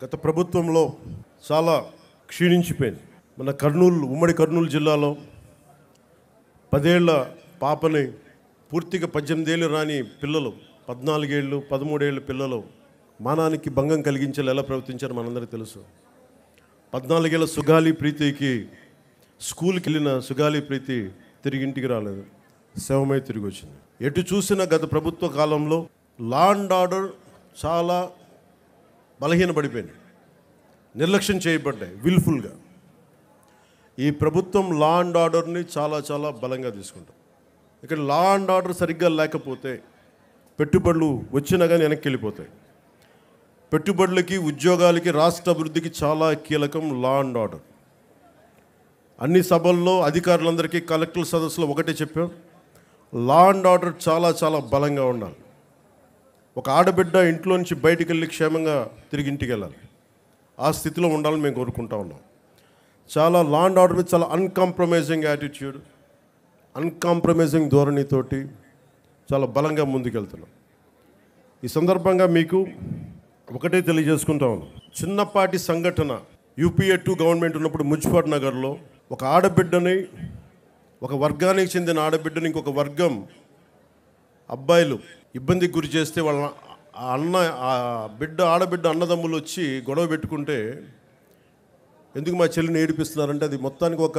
గత ప్రభుత్వంలో చాలా క్షీణించిపోయింది. మన ఉమ్మడి కర్నూలు జిల్లాలో 10 ఏళ్ల పాపని పూర్తిగా 18 ఏళ్ళు రాని పిల్లలు, 14 ఏళ్ళు 13 ఏళ్ళ పిల్లలు మానానికి భంగం కలిగించేలా ఎలా ప్రవర్తించారో మనందరికీ తెలుసు. 14 ఏళ్ళ సుగాలి ప్రీతికి స్కూల్కి వెళ్ళిన సుగాలి ప్రీతి తిరిగి ఇంటికి రాలేదు, శవమై తిరిగి వచ్చింది. ఎటు చూసిన గత ప్రభుత్వ కాలంలో లా అండ్ ఆర్డర్ చాలా బలహీనపడిపోయింది, నిర్లక్ష్యం చేయబడ్డాయి విల్ఫుల్గా. ఈ ప్రభుత్వం లా అండ్ ఆర్డర్ని చాలా బలంగా తీసుకుంటాం. ఇక్కడ లా అండ్ ఆర్డర్ సరిగ్గా లేకపోతే పెట్టుబడులు వచ్చినా కానీ వెనక్కి వెళ్ళిపోతాయి. పెట్టుబడులకి, ఉద్యోగాలకి, రాష్ట్ర అభివృద్ధికి చాలా కీలకం లా అండ్ ఆర్డర్. అన్ని సభల్లో అధికారులందరికీ కలెక్టర్ సదస్సులో ఒకటే చెప్పాం, లా అండ్ ఆర్డర్ చాలా బలంగా ఉండాలి. ఒక ఆడబిడ్డ ఇంట్లో నుంచి బయటికి వెళ్ళి క్షేమంగా తిరిగి ఇంటికి వెళ్ళాలి. ఆ స్థితిలో ఉండాలని మేము కోరుకుంటా ఉన్నాం. చాలా లా అండ్ ఆర్డర్ మీద చాలా అన్కాంప్రమైజింగ్ యాటిట్యూడ్, అన్కాంప్రమైజింగ్ ధోరణితోటి చాలా బలంగా ముందుకెళ్తున్నాం. ఈ సందర్భంగా మీకు ఒకటే తెలియజేసుకుంటా ఉన్నాం. చిన్నపాటి సంఘటన UPA 2 గవర్నమెంట్ ఉన్నప్పుడు ముజ్ఫర్ నగర్లో ఒక ఆడబిడ్డని, ఒక వర్గానికి చెందిన ఆడబిడ్డని ఇంకొక వర్గం అబ్బాయిలు ఇబ్బందికి గురి చేస్తే వాళ్ళ ఆడబిడ్డ అన్నదమ్ములు వచ్చి గొడవ పెట్టుకుంటే, ఎందుకు మా చెల్లిని ఏడిపిస్తున్నారంటే అది మొత్తానికి ఒక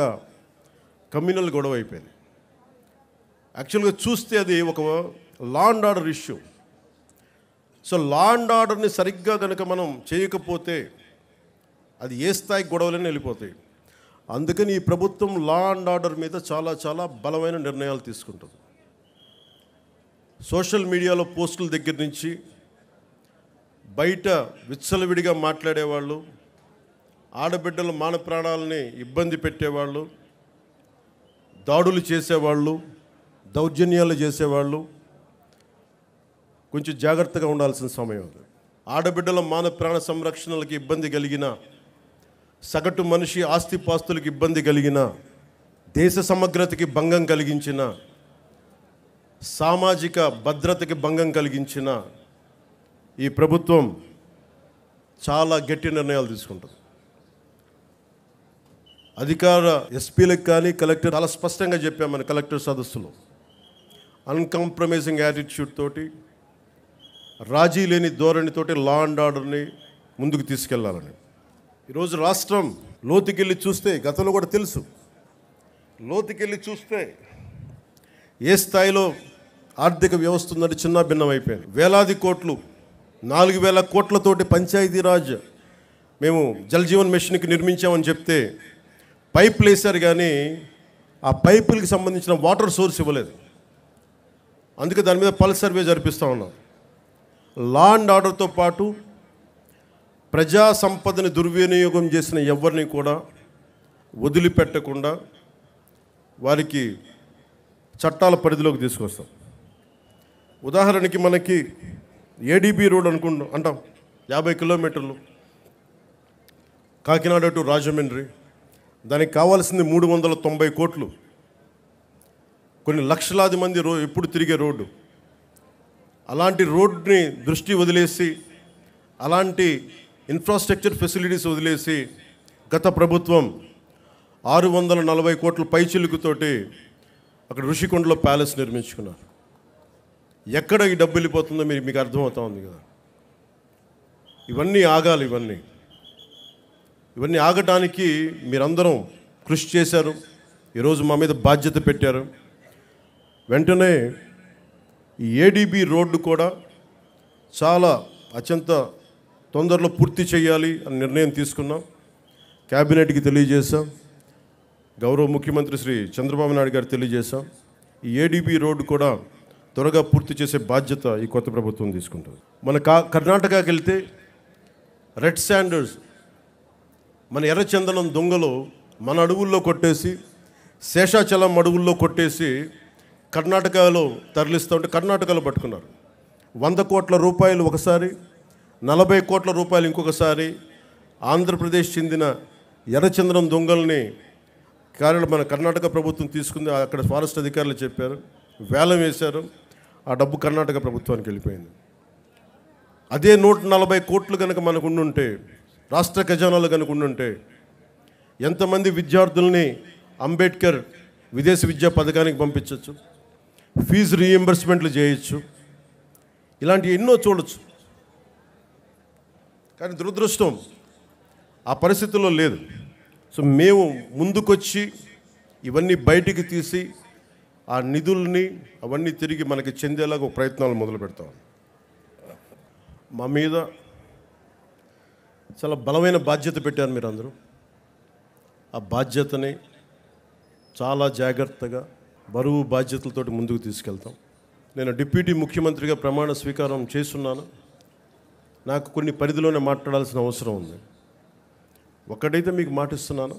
కమ్యూనల్ గొడవ అయిపోయింది. యాక్చువల్గా చూస్తే అది ఒక law and order issue. So law and ఆర్డర్ని సరిగ్గా కనుక మనం చేయకపోతే అది ఏ స్థాయి గొడవలైనా వెళ్ళిపోతాయి. అందుకని ఈ ప్రభుత్వం లా అండ్ ఆర్డర్ మీద చాలా బలమైన నిర్ణయాలు తీసుకుంటుంది. సోషల్ మీడియాలో పోస్టుల దగ్గర నుంచి బయట విచ్చలవిడిగా మాట్లాడేవాళ్ళు, ఆడబిడ్డల మాన ప్రాణాలని ఇబ్బంది పెట్టేవాళ్ళు, దాడులు చేసేవాళ్ళు, దౌర్జన్యాలు చేసేవాళ్ళు కొంచెం జాగ్రత్తగా ఉండాల్సిన సమయం అది. ఆడబిడ్డల మాన ప్రాణ సంరక్షణలకు ఇబ్బంది కలిగిన, సగటు మనిషి ఆస్తిపాస్తులకు ఇబ్బంది కలిగిన, దేశ సమగ్రతకి భంగం కలిగించిన, సామాజిక భద్రతకి భంగం కలిగించిన ఈ ప్రభుత్వం చాలా గట్టి నిర్ణయాలు తీసుకుంటుంది. అధికార ఎస్పీలకు కానీ కలెక్టర్ చాలా స్పష్టంగా చెప్పామని కలెక్టర్ సదస్సులో, అన్కాంప్రమైజింగ్ యాటిట్యూడ్ తోటి, రాజీ లేని ధోరణితోటి లా అండ్ ఆర్డర్ని ముందుకు తీసుకెళ్లాలని. ఈరోజు రాష్ట్రం లోతుకెళ్ళి చూస్తే, గతంలో కూడా తెలుసు, లోతుకెళ్ళి చూస్తే ఏ స్థాయిలో ఆర్థిక వ్యవస్థ ఉందంటే చిన్న భిన్నం అయిపోయింది. వేలాది కోట్లు, 4000 కోట్లతోటి పంచాయతీరాజ్ మేము జల్ జీవన్ మిషన్కి నిర్మించామని చెప్తే పైపులు వేశారు, కానీ ఆ పైపులకి సంబంధించిన వాటర్ సోర్స్ ఇవ్వలేదు. అందుకే దాని మీద పల్స్ సర్వే జరిపిస్తూ ఉన్నాం. లా అండ్ ఆర్డర్తో పాటు ప్రజా సంపదని దుర్వినియోగం చేసిన ఎవరిని కూడా వదిలిపెట్టకుండా వారికి చట్టాల పరిధిలోకి తీసుకొస్తాం. ఉదాహరణకి మనకి ADB రోడ్ అంటాం, 50 కిలోమీటర్లు కాకినాడ టు రాజమండ్రి. దానికి కావాల్సింది 390 కోట్లు. కొన్ని లక్షలాది మంది ఎప్పుడు తిరిగే రోడ్డు. అలాంటి రోడ్ని దృష్టి వదిలేసి, అలాంటి ఇన్ఫ్రాస్ట్రక్చర్ ఫెసిలిటీస్ వదిలేసి గత ప్రభుత్వం 640 కోట్ల పైచిలుకుతోటి అక్కడ ఋషికొండలో ప్యాలెస్ నిర్మించుకున్నారు. ఎక్కడ ఈ డబ్బు వెళ్ళిపోతుందో మీకు అర్థమవుతా ఉంది కదా. ఇవన్నీ ఆగాలి. ఇవన్నీ ఆగటానికి మీరందరం కృషి చేశారు. ఈరోజు మా మీద బాధ్యత పెట్టారు. వెంటనే ఈ ADB రోడ్డు కూడా చాలా అత్యంత తొందరలో పూర్తి చేయాలి అని నిర్ణయం తీసుకున్నాం. క్యాబినెట్కి తెలియజేశాం, గౌరవ ముఖ్యమంత్రి శ్రీ చంద్రబాబు నాయుడు గారు తెలియజేశాం. ఈ ADB రోడ్డు కూడా త్వరగా పూర్తి చేసే బాధ్యత ఈ కొత్త ప్రభుత్వం తీసుకుంటుంది. మన కర్ణాటకకి వెళ్తే రెడ్ శాండర్స్, మన ఎర్రచందనం దొంగలు మన అడవుల్లో కొట్టేసి, శేషాచలం అడవుల్లో కొట్టేసి కర్ణాటకలో తరలిస్తూ ఉంటే కర్ణాటకలో పట్టుకున్నారు. 100 కోట్ల రూపాయలు ఒకసారి, 40 కోట్ల రూపాయలు ఇంకొకసారి. ఆంధ్రప్రదేశ్ చెందిన ఎర్రచందనం దొంగల్ని మన కర్ణాటక ప్రభుత్వం తీసుకుంది. అక్కడ ఫారెస్ట్ అధికారులు చెప్పారు, వేలం వేశారు. ఆ డబ్బు కర్ణాటక ప్రభుత్వానికి వెళ్ళిపోయింది. అదే 140 కోట్లు కనుక మనకు ఉండుంటే రాష్ట్ర ఖజానాలు కనుక ఉండుంటే ఎంతమంది విద్యార్థుల్ని అంబేద్కర్ విదేశీ విద్యా పథకానికి పంపించవచ్చు, ఫీజు రీఎంబర్స్మెంట్లు చేయొచ్చు, ఇలాంటి ఎన్నో చూడొచ్చు. కానీ దురదృష్టం ఆ పరిస్థితుల్లో లేదు. సో మేము ముందుకొచ్చి ఇవన్నీ బయటికి తీసి ఆ నిధుల్ని అవన్నీ తిరిగి మనకి చెందేలాగా ప్రయత్నాలు మొదలు పెడతాం. మా మీద చాలా బలమైన బాధ్యత పెట్టారు మీరు అందరూ. ఆ బాధ్యతని చాలా జాగ్రత్తగా బరువు బాధ్యతలతోటి ముందుకు తీసుకెళ్తాం. నేను డిప్యూటీ ముఖ్యమంత్రిగా ప్రమాణ స్వీకారం చేస్తున్నాను. నాకు కొన్ని పరిధిలోనే మాట్లాడాల్సిన అవసరం ఉంది. ఒకటైతే మీకు మాటిస్తున్నాను,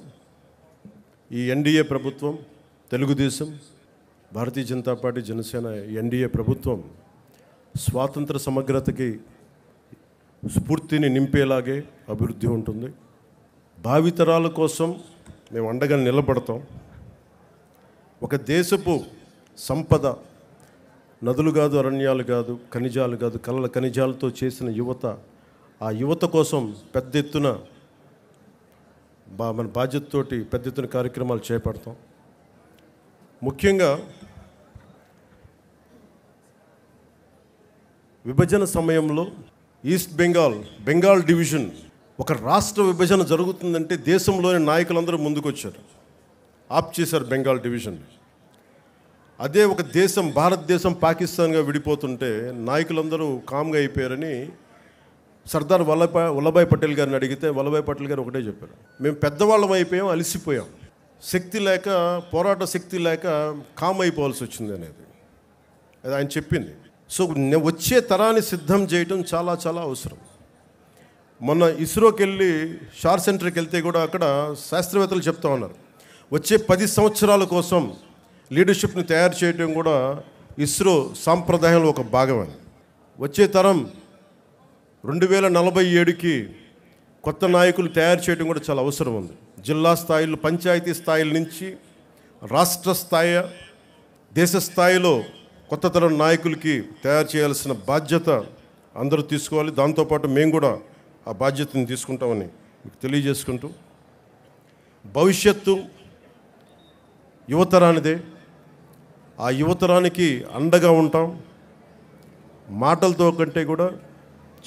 ఈ ఎన్డీఏ ప్రభుత్వం, తెలుగుదేశం, భారతీయ జనతా పార్టీ, జనసేన ఎన్డీఏ ప్రభుత్వం స్వాతంత్ర సమగ్రతకి స్ఫూర్తిని నింపేలాగే అభివృద్ధి ఉంటుంది. భావితరాల కోసం మేము అండగా నిలబడతాం. ఒక దేశపు సంపద నదులు కాదు, అరణ్యాలు కాదు, ఖనిజాలు కాదు, కలల ఖనిజాలతో చేసిన యువత. ఆ యువత కోసం పెద్ద ఎత్తున మన బాధ్యతతోటి పెద్ద ఎత్తున కార్యక్రమాలు చేపడతాం. ముఖ్యంగా విభజన సమయంలో ఈస్ట్ బెంగాల్ డివిజన్, ఒక రాష్ట్ర విభజన జరుగుతుందంటే దేశంలోని నాయకులందరూ ముందుకొచ్చారు, ఆప్ చేశారు బెంగాల్ డివిజన్. అదే ఒక దేశం, భారతదేశం పాకిస్తాన్గా విడిపోతుంటే నాయకులందరూ కామ్గా అయిపోయారని సర్దార్ వల్లభాయ్ పటేల్ గారిని అడిగితే వల్లభాయ్ పటేల్ గారు ఒకటే చెప్పారు, మేము పెద్దవాళ్ళం అయిపోయాం, అలసిపోయాం, శక్తి లేక, పోరాట శక్తి లేక కామ్ అయిపోవాల్సి వచ్చింది అనేది అది ఆయన చెప్పింది. సో వచ్చే తరాన్ని సిద్ధం చేయడం చాలా చాలా అవసరం. మొన్న ఇస్రోకి వెళ్ళి షార్ సెంటర్కి వెళ్తే కూడా అక్కడ శాస్త్రవేత్తలు చెప్తా ఉన్నారు, వచ్చే 10 సంవత్సరాల కోసం లీడర్షిప్ని తయారు చేయడం కూడా ఇస్రో సాంప్రదాయంలో ఒక భాగం అని. వచ్చే తరం 2047కి కొత్త నాయకులు తయారు చేయడం కూడా చాలా అవసరం ఉంది. జిల్లా స్థాయిలో, పంచాయతీ స్థాయిల నుంచి రాష్ట్ర స్థాయి, దేశ స్థాయిలో కొత్త తరం నాయకులకి తయారు చేయాల్సిన బాధ్యత అందరూ తీసుకోవాలి. దాంతోపాటు మేము కూడా ఆ బాధ్యతను తీసుకుంటామని మీకు తెలియజేసుకుంటూ, భవిష్యత్తు యువతరానిదే, ఆ యువతరానికి అండగా ఉంటాం. మాటలతో కంటే కూడా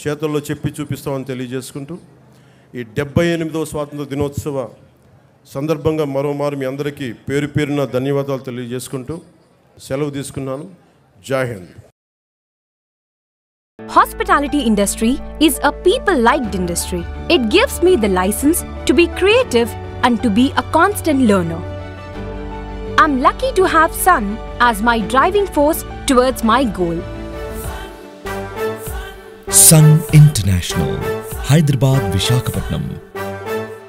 చేతుల్లో చెప్పి చూపిస్తామని తెలియజేసుకుంటూ, ఈ 78వ స్వాతంత్ర దినోత్సవ సందర్భంగా మరోమారు మీ అందరికీ పేరు పేరున ధన్యవాదాలు తెలియజేసుకుంటూ సెలవు తీసుకున్నాను. జై Hind. Hospitality industry is a people-liked industry. It gives me the license to be creative and to be a constant learner. I'm lucky to have Sun as my driving force towards my goal. Sun International, Hyderabad, Visakhapatnam.